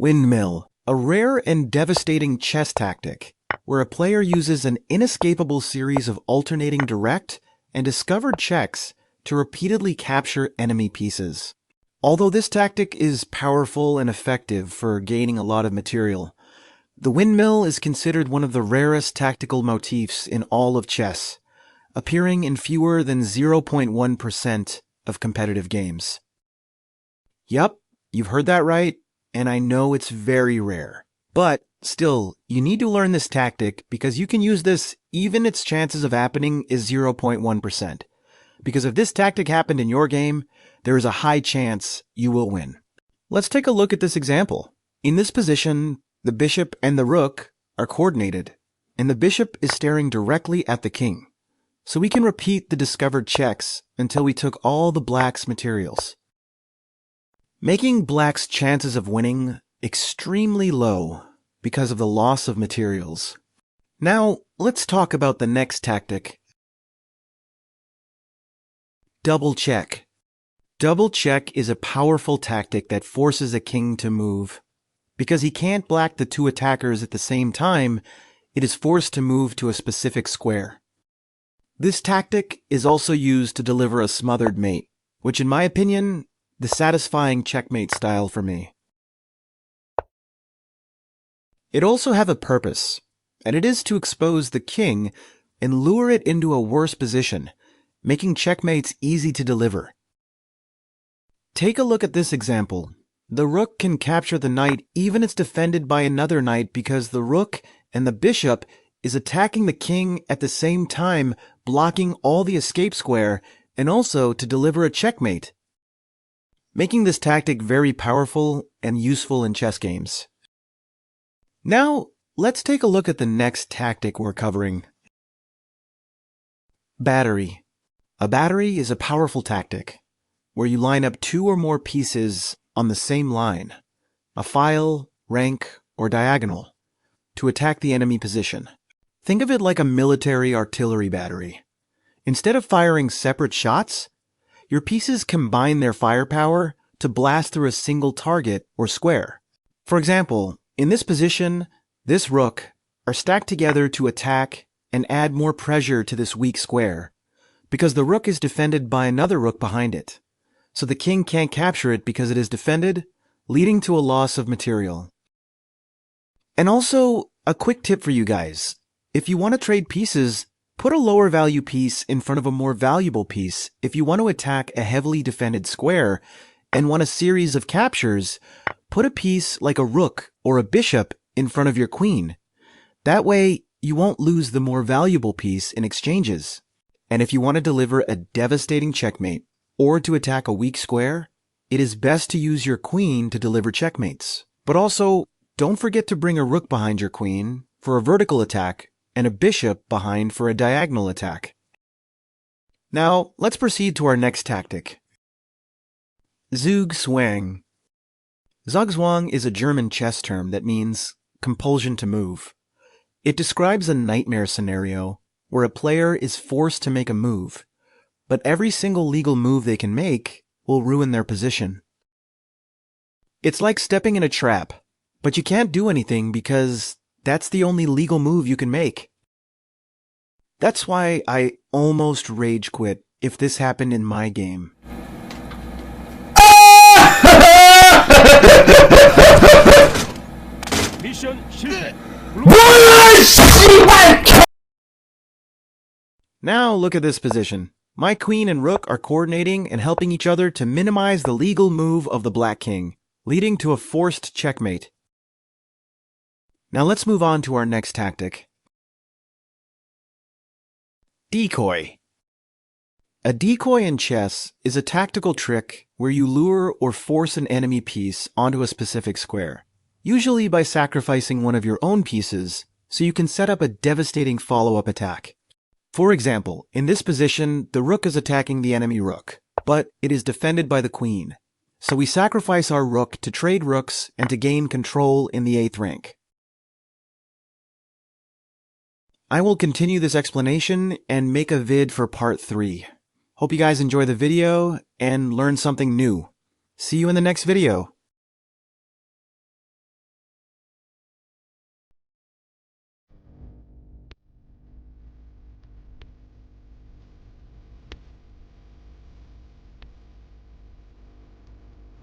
Windmill, a rare and devastating chess tactic, where a player uses an inescapable series of alternating direct and discovered checks to repeatedly capture enemy pieces. Although this tactic is powerful and effective for gaining a lot of material, the windmill is considered one of the rarest tactical motifs in all of chess, appearing in fewer than 0.1% of competitive games. Yup, you've heard that right, and I know it's very rare. But still, you need to learn this tactic because you can use this even its chances of happening is 0.1%. Because if this tactic happened in your game, there is a high chance you will win. Let's take a look at this example. In this position, the bishop and the rook are coordinated, and the bishop is staring directly at the king. So we can repeat the discovered checks until we took all the black's materials, making black's chances of winning extremely low because of the loss of materials. Now, let's talk about the next tactic. Double check. Double check is a powerful tactic that forces a king to move. Because he can't black the two attackers at the same time, it is forced to move to a specific square. This tactic is also used to deliver a smothered mate, which in my opinion, the satisfying checkmate style for me. It also have a purpose, and it is to expose the king and lure it into a worse position, making checkmates easy to deliver. Take a look at this example. The rook can capture the knight even if it's defended by another knight because the rook and the bishop is attacking the king at the same time, blocking all the escape square and also to deliver a checkmate, making this tactic very powerful and useful in chess games. Now, let's take a look at the next tactic we're covering. Battery. A battery is a powerful tactic where you line up two or more pieces on the same line, a file, rank, or diagonal, to attack the enemy position. Think of it like a military artillery battery. Instead of firing separate shots, your pieces combine their firepower to blast through a single target or square. For example, in this position, this rook are stacked together to attack and add more pressure to this weak square, because the rook is defended by another rook behind it. So the king can't capture it because it is defended, leading to a loss of material. And also, a quick tip for you guys. If you want to trade pieces, put a lower value piece in front of a more valuable piece if you want to attack a heavily defended square and want a series of captures. Put a piece like a rook or a bishop in front of your queen. That way, you won't lose the more valuable piece in exchanges. And if you want to deliver a devastating checkmate or to attack a weak square, it is best to use your queen to deliver checkmates. But also, don't forget to bring a rook behind your queen for a vertical attack and a bishop behind for a diagonal attack. Now, let's proceed to our next tactic. Zugzwang. Zugzwang is a German chess term that means compulsion to move. It describes a nightmare scenario where a player is forced to make a move, but every single legal move they can make will ruin their position. It's like stepping in a trap, but you can't do anything because that's the only legal move you can make. That's why I almost rage quit if this happened in my game. Now look at this position. My queen and rook are coordinating and helping each other to minimize the legal move of the black king, leading to a forced checkmate. Now let's move on to our next tactic. Decoy. A decoy in chess is a tactical trick where you lure or force an enemy piece onto a specific square, usually by sacrificing one of your own pieces so you can set up a devastating follow-up attack. For example, in this position, the rook is attacking the enemy rook, but it is defended by the queen. So we sacrifice our rook to trade rooks and to gain control in the 8th rank. I will continue this explanation and make a vid for part 3. Hope you guys enjoy the video and learn something new. See you in the next video.